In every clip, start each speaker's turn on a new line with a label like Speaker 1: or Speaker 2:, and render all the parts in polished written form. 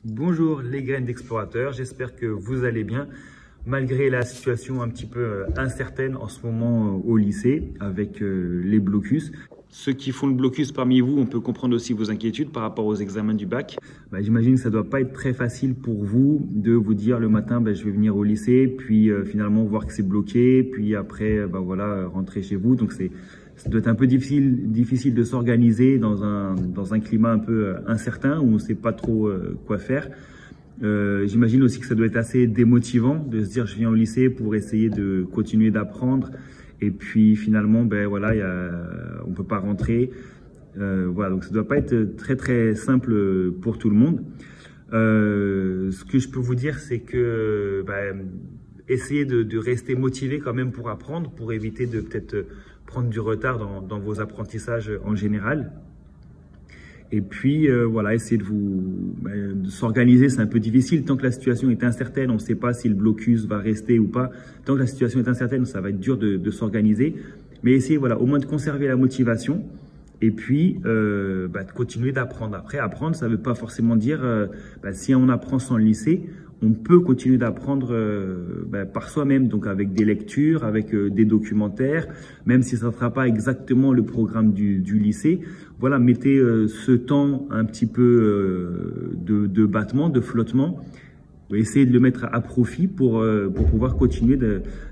Speaker 1: Bonjour les graines d'explorateurs, j'espère que vous allez bien malgré la situation un petit peu incertaine en ce moment au lycée avec les blocus. Ceux qui font le blocus parmi vous, on peut comprendre aussi vos inquiétudes par rapport aux examens du bac. J'imagine que ça ne doit pas être très facile pour vous de vous dire le matin je vais venir au lycée, puis finalement voir que c'est bloqué, puis après voilà, rentrer chez vous. Donc ça doit être un peu difficile de s'organiser dans un climat un peu incertain où on ne sait pas trop quoi faire. J'imagine aussi que ça doit être assez démotivant de se dire je viens au lycée pour essayer de continuer d'apprendre et puis finalement voilà, on peut pas rentrer. Voilà, donc ça doit pas être très simple pour tout le monde. Ce que je peux vous dire, c'est que essayez de rester motivé quand même pour apprendre, pour éviter de peut-être prendre du retard dans vos apprentissages en général. Et puis, voilà, essayer de s'organiser, c'est un peu difficile. Tant que la situation est incertaine, on ne sait pas si le blocus va rester ou pas. Tant que la situation est incertaine, ça va être dur de s'organiser. Mais essayez, voilà, au moins de conserver la motivation et puis de continuer d'apprendre. Après, apprendre, ça ne veut pas forcément dire, si on apprend sans le lycée, on peut continuer d'apprendre par soi-même, donc avec des lectures, avec des documentaires, même si ça ne sera pas exactement le programme du lycée. Voilà, mettez ce temps un petit peu de battement, de flottement, essayez de le mettre à profit pour pouvoir continuer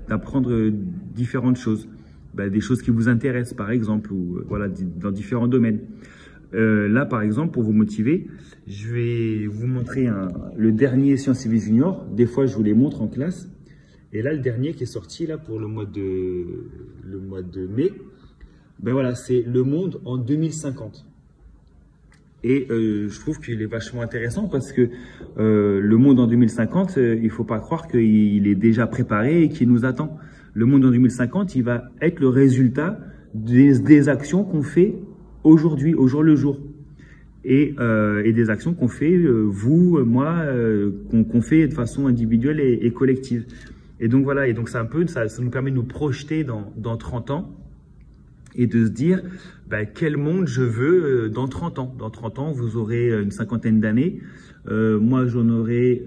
Speaker 1: d'apprendre différentes choses. Des choses qui vous intéressent, par exemple, ou voilà, dans différents domaines. Là, par exemple, pour vous motiver, je vais vous montrer le dernier Sciences et Vie Junior. Des fois, je vous les montre en classe. Et là, le dernier qui est sorti là pour le mois de mai, voilà, c'est Le Monde en 2050. Et je trouve qu'il est vachement intéressant parce que le monde en 2050, il ne faut pas croire qu'il est déjà préparé et qu'il nous attend. Le monde en 2050, il va être le résultat des actions qu'on fait aujourd'hui, au jour le jour. Et des actions qu'on fait, vous, moi, qu'on fait de façon individuelle et collective. Et donc voilà, et donc c'est un peu, ça nous permet de nous projeter dans 30 ans et de se dire quel monde je veux dans 30 ans. Dans 30 ans, vous aurez une cinquantaine d'années. Moi, j'en aurai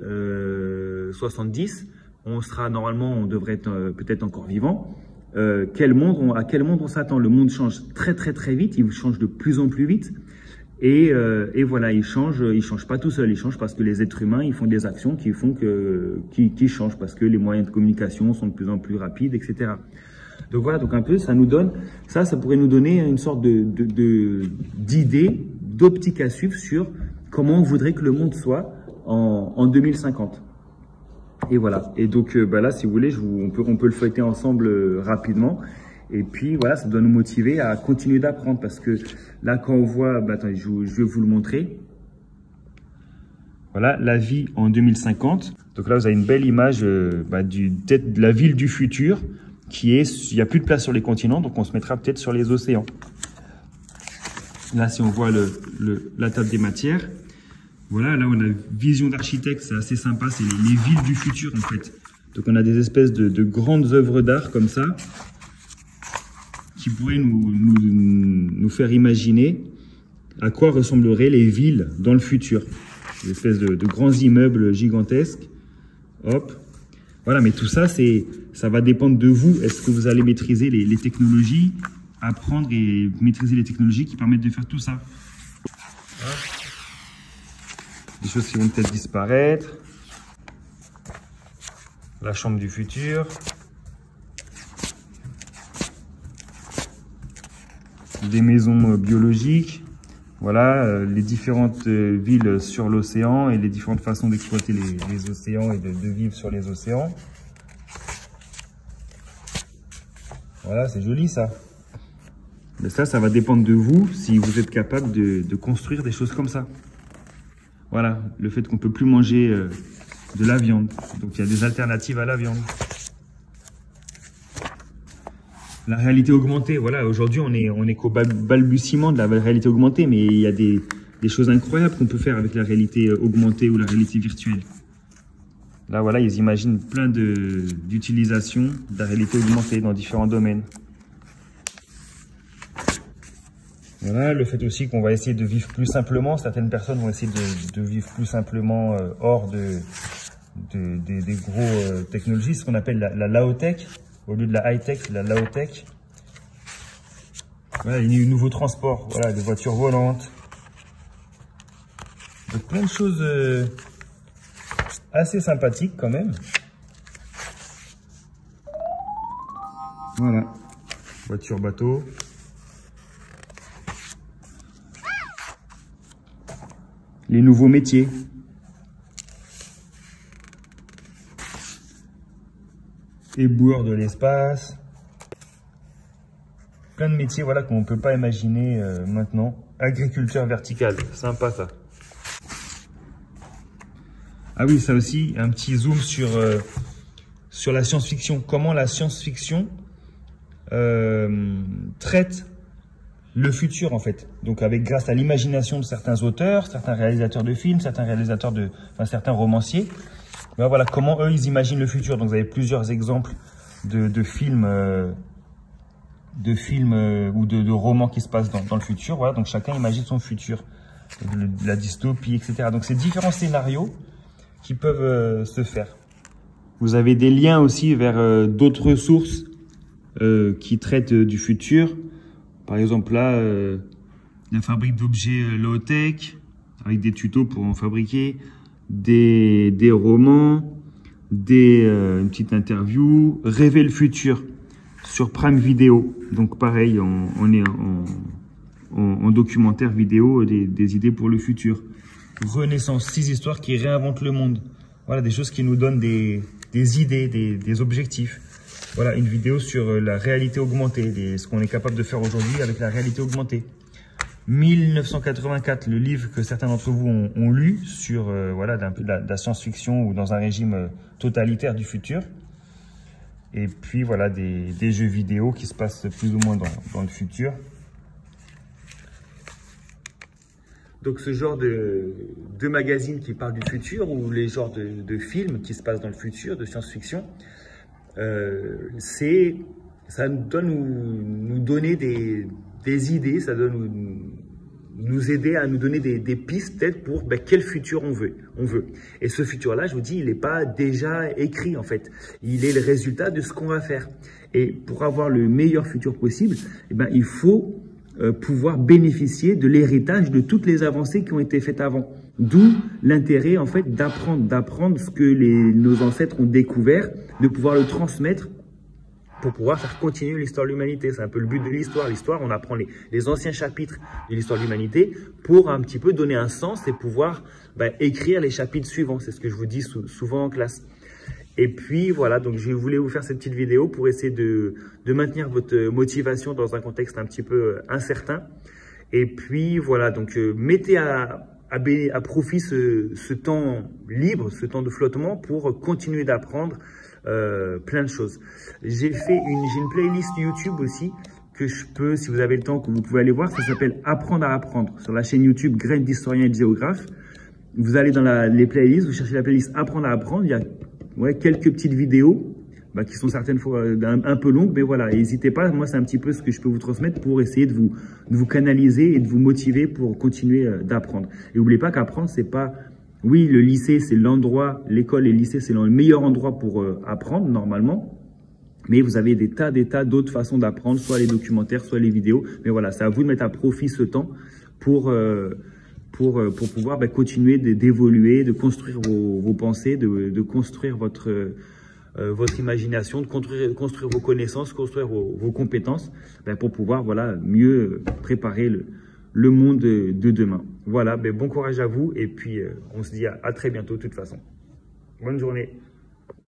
Speaker 1: 70. On devrait être peut-être encore vivant. À quel monde on s'attend? Le monde change très vite, il change de plus en plus vite. Et voilà, il change pas tout seul, il change parce que les êtres humains, ils font des actions qui font qui changent parce que les moyens de communication sont de plus en plus rapides, etc. Donc voilà, donc un peu, ça pourrait nous donner une sorte d'idée, d'optique à suivre sur comment on voudrait que le monde soit en 2050. Et voilà, et donc là, si vous voulez, on peut le feuilleter ensemble rapidement. Et puis voilà, ça doit nous motiver à continuer d'apprendre parce que là, quand on voit, attendez, je vais vous le montrer. Voilà, la vie en 2050. Donc là, vous avez une belle image peut-être de la ville du futur il n'y a plus de place sur les continents, donc on se mettra peut-être sur les océans. Là, si on voit la table des matières, voilà, là on a vision d'architecte, c'est assez sympa, c'est les villes du futur en fait. Donc on a des espèces de grandes œuvres d'art comme ça, qui pourraient nous faire imaginer à quoi ressembleraient les villes dans le futur. Des espèces de grands immeubles gigantesques. Hop. Voilà, mais tout ça, ça va dépendre de vous. Est-ce que vous allez maîtriser les technologies, apprendre et maîtriser les technologies qui permettent de faire tout ça? Des choses qui vont peut-être disparaître. La chambre du futur. Des maisons biologiques. Voilà, les différentes villes sur l'océan et les différentes façons d'exploiter les océans et de vivre sur les océans. Voilà, c'est joli ça. Mais ça va dépendre de vous si vous êtes capable de construire des choses comme ça. Voilà, le fait qu'on ne peut plus manger de la viande. Donc il y a des alternatives à la viande. La réalité augmentée, voilà, aujourd'hui on est qu'au balbutiement de la réalité augmentée, mais il y a des choses incroyables qu'on peut faire avec la réalité augmentée ou la réalité virtuelle. Là, voilà, ils imaginent plein d'utilisations de la réalité augmentée dans différents domaines. Voilà, le fait aussi qu'on va essayer de vivre plus simplement. Certaines personnes vont essayer de vivre plus simplement hors des gros technologies, ce qu'on appelle la low-tech. Au lieu de la high-tech, c'est la low-tech. Voilà, il y a eu nouveaux transports, voilà, des voitures volantes. Donc plein de choses assez sympathiques quand même. Voilà, voiture bateau. Les nouveaux métiers. Éboueur de l'espace. Plein de métiers voilà, qu'on ne peut pas imaginer maintenant. Agriculteur vertical, sympa ça. Ah oui, ça aussi, un petit zoom sur la science-fiction. Comment la science-fiction traite le futur en fait. Donc grâce à l'imagination de certains auteurs, certains réalisateurs de films, certains romanciers. Ben voilà comment eux ils imaginent le futur. Donc vous avez plusieurs exemples de films ou de romans qui se passent dans le futur. Voilà, donc chacun imagine son futur, la dystopie, etc. Donc c'est différents scénarios qui peuvent se faire. Vous avez des liens aussi vers d'autres sources qui traitent du futur. Par exemple là, la fabrique d'objets low-tech, avec des tutos pour en fabriquer, des romans, une petite interview, Rêver le futur sur Prime Video. Donc pareil, on est en documentaire vidéo, des idées pour le futur. Renaissance, 6 histoires qui réinventent le monde. Voilà, des choses qui nous donnent des idées, des objectifs. Voilà, une vidéo sur la réalité augmentée, ce qu'on est capable de faire aujourd'hui avec la réalité augmentée. 1984, le livre que certains d'entre vous ont lu sur voilà, de la science-fiction ou dans un régime totalitaire du futur. Et puis voilà, des jeux vidéo qui se passent plus ou moins dans le futur. Donc ce genre de magazine qui parle du futur ou les genres de films qui se passent dans le futur, de science-fiction, ça doit nous donner des idées, ça doit nous aider à nous donner des pistes peut-être pour quel futur on veut. Et ce futur-là, je vous dis, il n'est pas déjà écrit en fait. Il est le résultat de ce qu'on va faire. Et pour avoir le meilleur futur possible, il faut pouvoir bénéficier de l'héritage de toutes les avancées qui ont été faites avant. D'où l'intérêt en fait d'apprendre ce que nos ancêtres ont découvert, de pouvoir le transmettre pour pouvoir faire continuer l'histoire de l'humanité. C'est un peu le but de l'histoire. L'histoire, on apprend les anciens chapitres de l'histoire de l'humanité pour un petit peu donner un sens et pouvoir écrire les chapitres suivants. C'est ce que je vous dis souvent en classe. Et puis voilà, donc je voulais vous faire cette petite vidéo pour essayer de maintenir votre motivation dans un contexte un petit peu incertain. Et puis voilà, donc mettez à profit ce temps libre, ce temps de flottement pour continuer d'apprendre plein de choses. J'ai une playlist YouTube aussi que je peux, si vous avez le temps, que vous pouvez aller voir. Ça s'appelle Apprendre à apprendre sur la chaîne YouTube Graines d'historien et de géographe. Vous allez dans les playlists, vous cherchez la playlist Apprendre à apprendre. Il y a quelques petites vidéos qui sont certaines fois un peu longues, mais voilà, n'hésitez pas. Moi, c'est un petit peu ce que je peux vous transmettre pour essayer de vous canaliser et de vous motiver pour continuer d'apprendre. Et n'oubliez pas qu'apprendre, c'est pas... Oui, le lycée, c'est l'endroit, l'école et le lycée, c'est le meilleur endroit pour apprendre, normalement. Mais vous avez des tas d'autres façons d'apprendre, soit les documentaires, soit les vidéos. Mais voilà, c'est à vous de mettre à profit ce temps pour pouvoir continuer d'évoluer, de construire vos pensées, de construire votre imagination, de construire vos connaissances, construire vos compétences pour pouvoir mieux préparer le monde de demain. Voilà, bon courage à vous et puis on se dit à très bientôt de toute façon. Bonne journée.